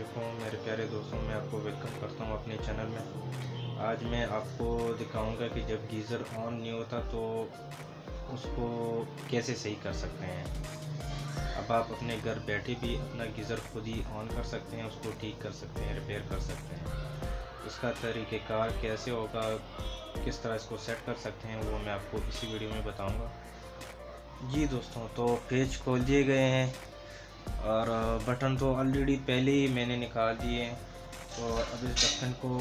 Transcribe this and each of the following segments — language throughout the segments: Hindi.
वालेकुम मेरे प्यारे दोस्तों, मैं आपको वेलकम करता हूं अपने चैनल में। आज मैं आपको दिखाऊंगा कि जब गीज़र ऑन नहीं होता तो उसको कैसे सही कर सकते हैं। अब आप अपने घर बैठे भी अपना गीज़र खुद ही ऑन कर सकते हैं, उसको ठीक कर सकते हैं, रिपेयर कर सकते हैं। इसका तरीक़ेकार कैसे होगा, किस तरह इसको सेट कर सकते हैं, वो मैं आपको इसी वीडियो में बताऊँगा। जी दोस्तों, तो पेज खोल दिए गए हैं और बटन तो ऑलरेडी पहले ही मैंने निकाल दिए हैं। तो अब इस ढक्कन को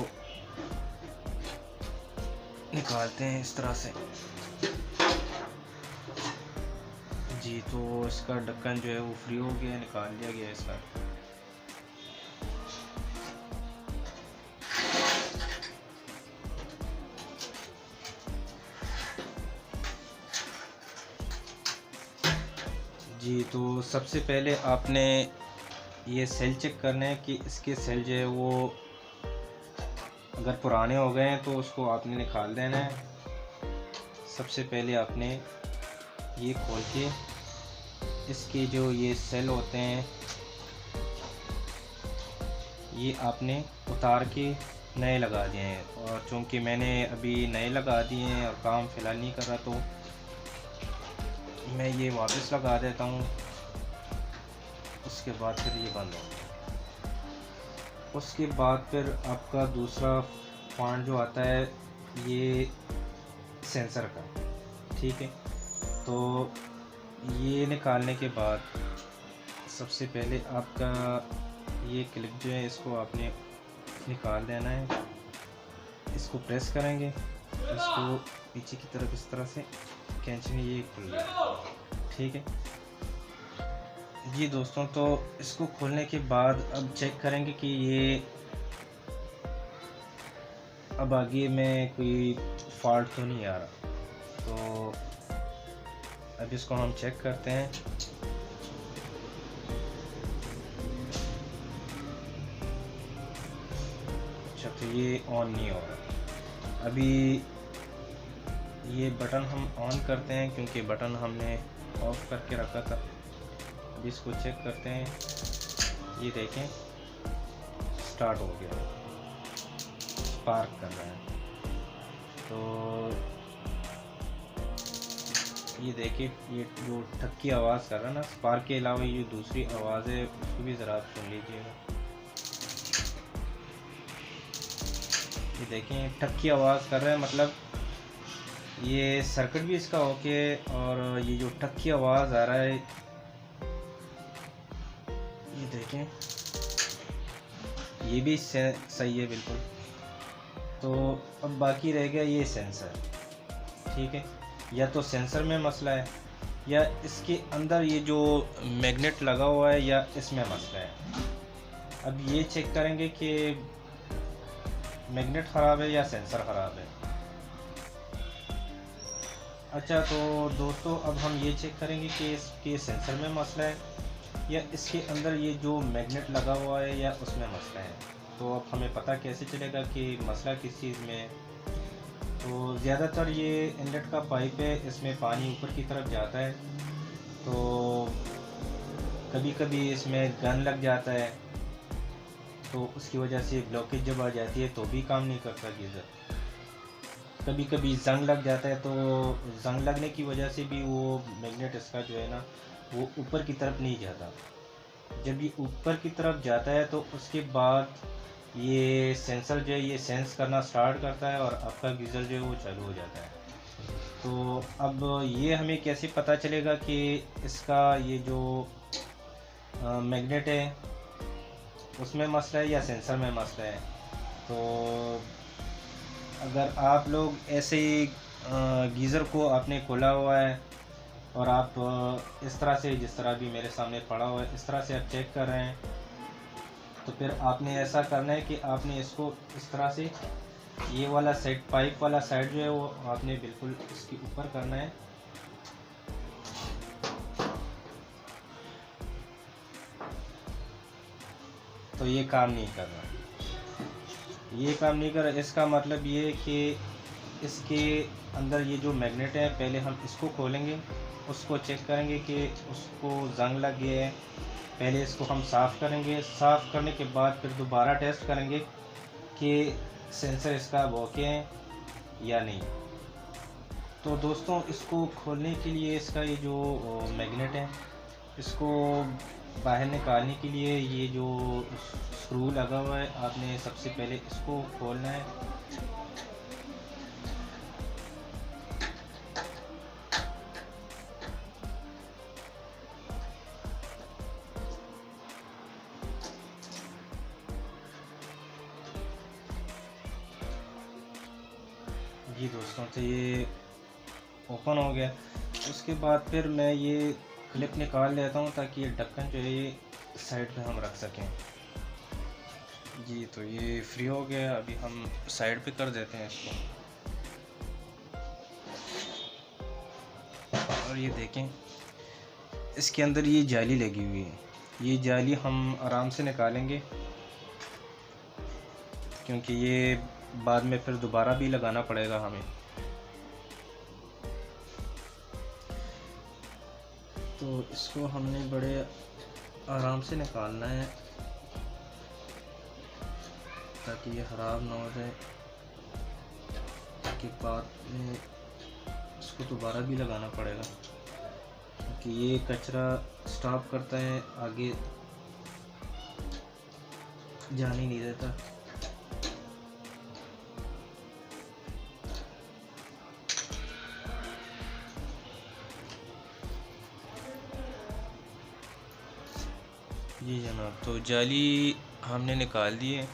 निकालते हैं इस तरह से। जी, तो इसका ढक्कन जो है वो फ्री हो गया, निकाल लिया गया इसका। जी, तो सबसे पहले आपने ये सेल चेक करना है कि इसके सेल जो है वो अगर पुराने हो गए हैं तो उसको आपने निकाल देना है। सबसे पहले आपने ये खोल के इसके जो ये सेल होते हैं ये आपने उतार के नए लगा दिए हैं। और चूँकि मैंने अभी नए लगा दिए हैं और काम फ़िलहाल नहीं कर रहा, तो मैं ये वापस लगा देता हूँ। उसके बाद फिर ये बंद हो गया। उसके बाद फिर आपका दूसरा पॉइंट जो आता है ये सेंसर का, ठीक है। तो ये निकालने के बाद सबसे पहले आपका ये क्लिप जो है इसको आपने निकाल देना है। इसको प्रेस करेंगे, इसको पीछे की तरफ इस तरह से खींचेंगे, ये खुल गया, ठीक है। जी दोस्तों, तो इसको खोलने के बाद अब चेक करेंगे कि ये अब आगे में कोई फॉल्ट तो नहीं आ रहा। तो अब इसको हम चेक करते हैं। अच्छा, तो ये ऑन नहीं हो रहा। अभी ये बटन हम ऑन करते हैं क्योंकि बटन हमने ऑफ करके रखा था। अब इसको चेक करते हैं। ये देखें, स्टार्ट हो गया, स्पार्क कर रहा है। तो ये देखिए, ये जो ठक की आवाज़ कर रहा है ना, स्पार्क के अलावा ये दूसरी आवाज़ है उसको भी ज़रा आप सुन लीजिएगा। ये देखें, ठक की आवाज़ कर रहा है, मतलब ये सर्किट भी इसका ओके। और ये जो ठक की आवाज़ आ रहा है, ये देखें, ये भी सही है बिल्कुल। तो अब बाकी रह गया ये सेंसर, ठीक है। या तो सेंसर में मसला है या इसके अंदर ये जो मैग्नेट लगा हुआ है या इसमें मसला है। अब ये चेक करेंगे कि मैग्नेट ख़राब है या सेंसर ख़राब है। अच्छा, तो दोस्तों अब हम ये चेक करेंगे कि इसके सेंसर में मसला है या इसके अंदर ये जो मैग्नेट लगा हुआ है या उसमें मसला है। तो अब हमें पता कैसे चलेगा कि मसला किस चीज़ में है। तो ज़्यादातर ये इनलेट का पाइप है, इसमें पानी ऊपर की तरफ जाता है। तो कभी कभी इसमें गन लग जाता है, तो उसकी वजह से ब्लॉकेज जब आ जाती है तो भी काम नहीं करता गीज़र। कभी कभी जंग लग जाता है, तो जंग लगने की वजह से भी वो मैग्नेट इसका जो है ना वो ऊपर की तरफ नहीं जाता। जब ये ऊपर की तरफ जाता है तो उसके बाद ये सेंसर जो है ये सेंस करना स्टार्ट करता है और आपका गीज़र जो है वो चालू हो जाता है। तो अब ये हमें कैसे पता चलेगा कि इसका ये जो मैग्नेट है उसमें मसला है या सेंसर में मसला है। तो अगर आप लोग ऐसे ही गीज़र को आपने खोला हुआ है और आप इस तरह से, जिस तरह भी मेरे सामने पड़ा हुआ है, इस तरह से आप चेक कर रहे हैं, तो फिर आपने ऐसा करना है कि आपने इसको इस तरह से ये वाला साइड, पाइप वाला साइड जो है वो आपने बिल्कुल इसके ऊपर करना है। तो ये काम नहीं कर रहा, ये काम नहीं कर रहा। इसका मतलब ये है कि इसके अंदर ये जो मैग्नेट है, पहले हम इसको खोलेंगे, उसको चेक करेंगे कि उसको जंग लग गया है पहले इसको हम साफ़ करेंगे। साफ़ करने के बाद फिर दोबारा टेस्ट करेंगे कि सेंसर इसका ओके है या नहीं। तो दोस्तों, इसको खोलने के लिए इसका ये जो मैग्नेट है, इसको बाहर निकालने के लिए ये जो स्क्रू लगा हुआ है, आपने सबसे पहले इसको खोलना है। जी दोस्तों, तो ये ओपन हो गया। उसके बाद फिर मैं ये क्लिप निकाल लेता हूँ ताकि ये ढक्कन जो है ये साइड पे हम रख सकें। जी, तो ये फ्री हो गया। अभी हम साइड पे कर देते हैं इसको। और ये देखें, इसके अंदर ये जाली लगी हुई है। ये जाली हम आराम से निकालेंगे क्योंकि ये बाद में फिर दोबारा भी लगाना पड़ेगा हमें। तो इसको हमने बड़े आराम से निकालना है ताकि ये ख़राब ना हो जाए, ताकि बाद में इसको दोबारा भी लगाना पड़ेगा क्योंकि ये कचरा स्टॉप करता है, आगे जाने नहीं देता। जी जनाब, तो जाली हमने निकाल दी है।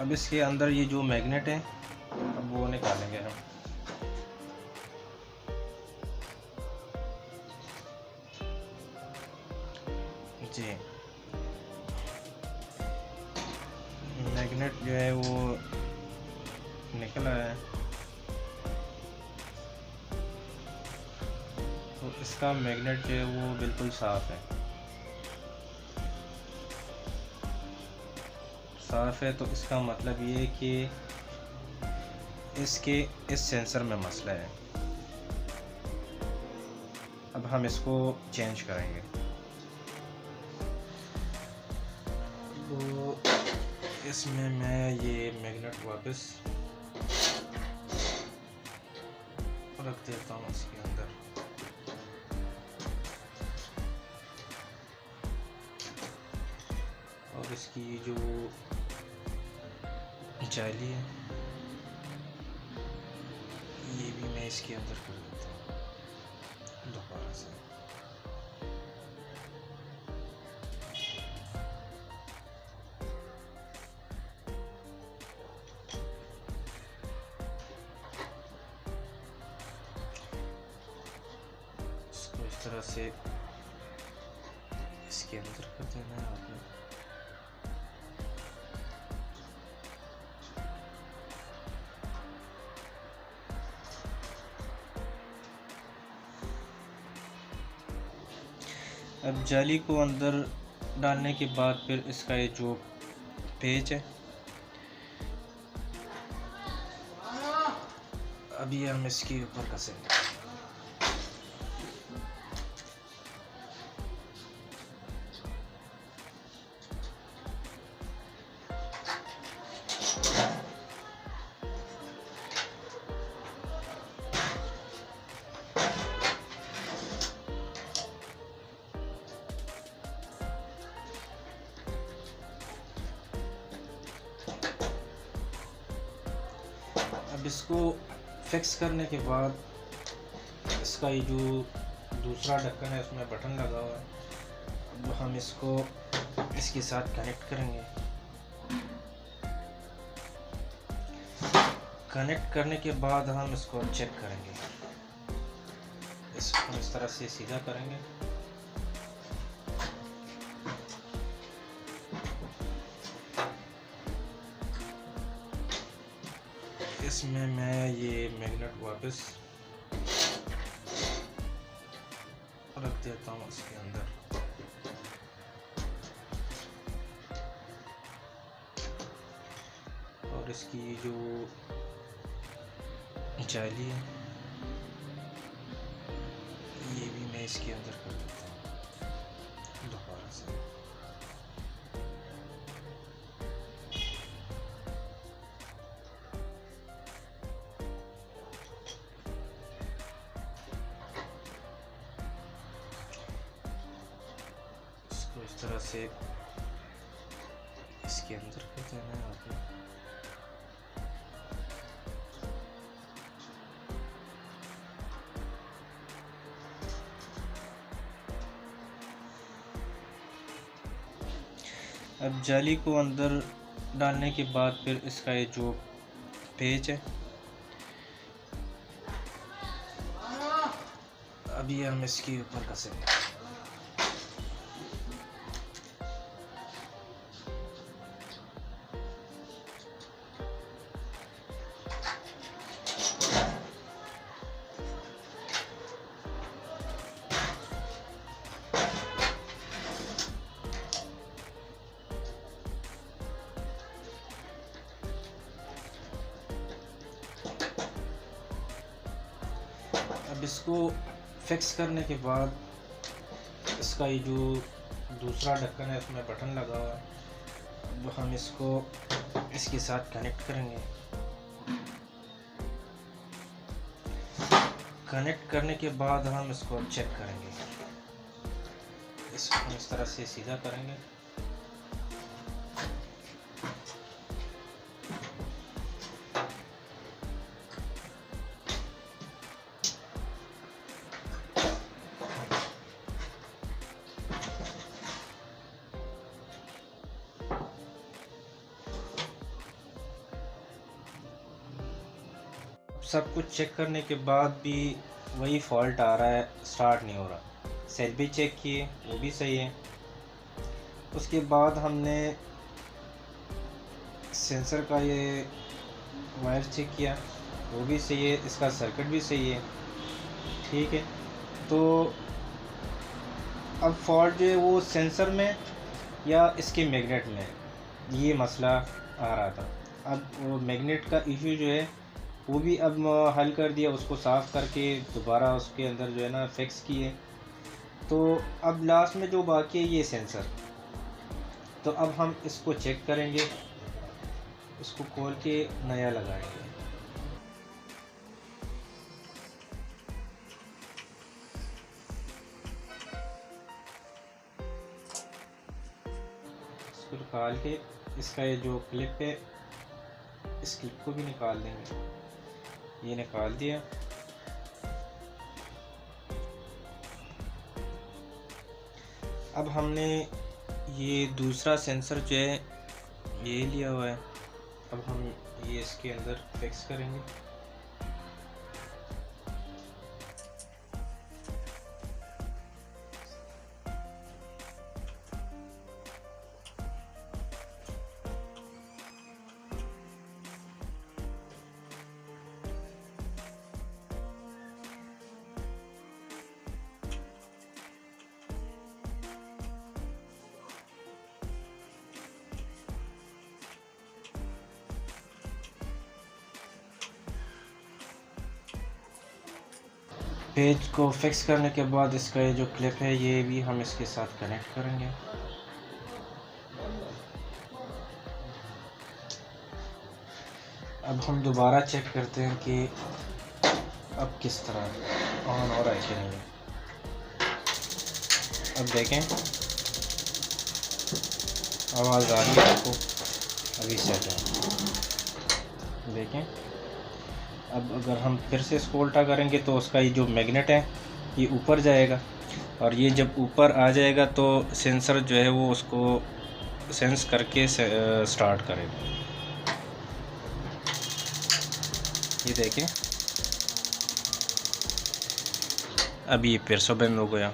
अब इसके अंदर ये जो मैग्नेट है, अब वो निकालेंगे हम। जी, मैग्नेट जो है वो निकल आया है। तो इसका मैग्नेट जो है वो बिल्कुल साफ़ है। साफ़ है तो इसका मतलब ये है कि इस सेंसर में मसला है। अब हम इसको चेंज करेंगे। तो इसमें मैं ये मैग्नेट वापस रख देता हूँ इसके अंदर। और इसकी जो जाली है ये भी मैं इसके अंदर कर देता हूँ दोबारा से। इसको इस तरह से इसके अंदर कर देना है आपने। अब जाली को अंदर डालने के बाद फिर इसका ये जो पेच है, अभी हम इसके ऊपर कसेंगे। अब इसको फिक्स करने के बाद इसका ये जो दूसरा ढक्कन है उसमें बटन लगा हुआ है। अब हम इसको इसके साथ कनेक्ट करेंगे। कनेक्ट करने के बाद हम इसको चेक करेंगे। इसको इस तरह से सीधा करेंगे। इसमें मैं ये मैग्नेट वापस रख देता हूँ इसके अंदर। और इसकी जो जाली है ये भी मैं इसके अंदर कर देता हूँ। तरह से इसके अंदर कर देना है आपने। अब जाली को अंदर डालने के बाद फिर इसका ये जो पेज है, अभी हम इसके ऊपर कसेंगे। अब इसको फिक्स करने के बाद इसका ये जो दूसरा ढक्कन है उसमें बटन लगा हुआ है, अब हम इसको इसके साथ कनेक्ट करेंगे। कनेक्ट करने के बाद हम इसको चेक करेंगे। इसको हम इस तरह से सीधा करेंगे। सब कुछ चेक करने के बाद भी वही फॉल्ट आ रहा है, स्टार्ट नहीं हो रहा। सेल भी चेक किए, वो भी सही है। उसके बाद हमने सेंसर का ये वायर चेक किया, वो भी सही है, इसका सर्किट भी सही है, ठीक है। तो अब फॉल्ट जो है वो सेंसर में या इसके मैग्नेट में, ये मसला आ रहा था। अब वो मैग्नेट का इशू जो है वो भी अब हल कर दिया, उसको साफ़ करके दोबारा उसके अंदर जो है ना फिक्स किए। तो अब लास्ट में जो बाकी है ये सेंसर, तो अब हम इसको चेक करेंगे, इसको खोल के नया लगाएंगे। इसको निकाल के इसका ये जो क्लिप है, इस क्लिप को भी निकाल देंगे। ये निकाल दिया। अब हमने ये दूसरा सेंसर जो है ये लिया हुआ है, अब हम ये इसके अंदर फिक्स करेंगे। पेज को फिक्स करने के बाद इसका ये जो क्लिप है ये भी हम इसके साथ कनेक्ट करेंगे। अब हम दोबारा चेक करते हैं कि अब किस तरह ऑन हो रहा है कि नहीं। अब देखें, आवाज़ आ रही है आपको, अभी सेट है। देखें, अब अगर हम फिर से इसको उल्टा करेंगे तो उसका ये जो मैग्नेट है ये ऊपर जाएगा, और ये जब ऊपर आ जाएगा तो सेंसर जो है वो उसको सेंस करके स्टार्ट करेगा। ये देखें, अभी ये फिर से बंद हो गया।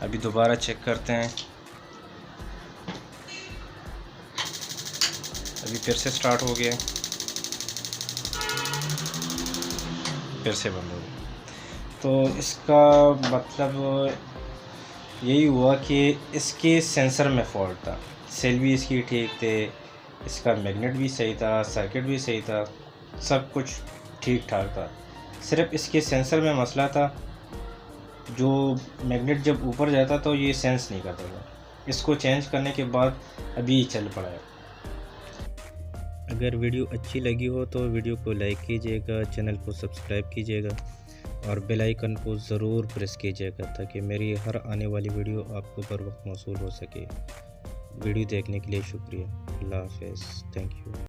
अभी दोबारा चेक करते हैं, अभी फिर से स्टार्ट हो गया, फिर से बंद हो गया। तो इसका मतलब यही हुआ कि इसके सेंसर में फॉल्ट था। सेल भी इसकी ठीक थे, इसका मैग्नेट भी सही था, सर्किट भी सही था, सब कुछ ठीक ठाक था। सिर्फ इसके सेंसर में मसला था, जो मैग्नेट जब ऊपर जाता तो ये सेंस नहीं करता था। इसको चेंज करने के बाद अभी चल पड़ा है। अगर वीडियो अच्छी लगी हो तो वीडियो को लाइक कीजिएगा, चैनल को सब्सक्राइब कीजिएगा और बेल आइकन को ज़रूर प्रेस कीजिएगा ताकि मेरी हर आने वाली वीडियो आपको बर वक्त मौसूल हो सके। वीडियो देखने के लिए शुक्रिया। अल्लाह हाफ़िज़। Thank you.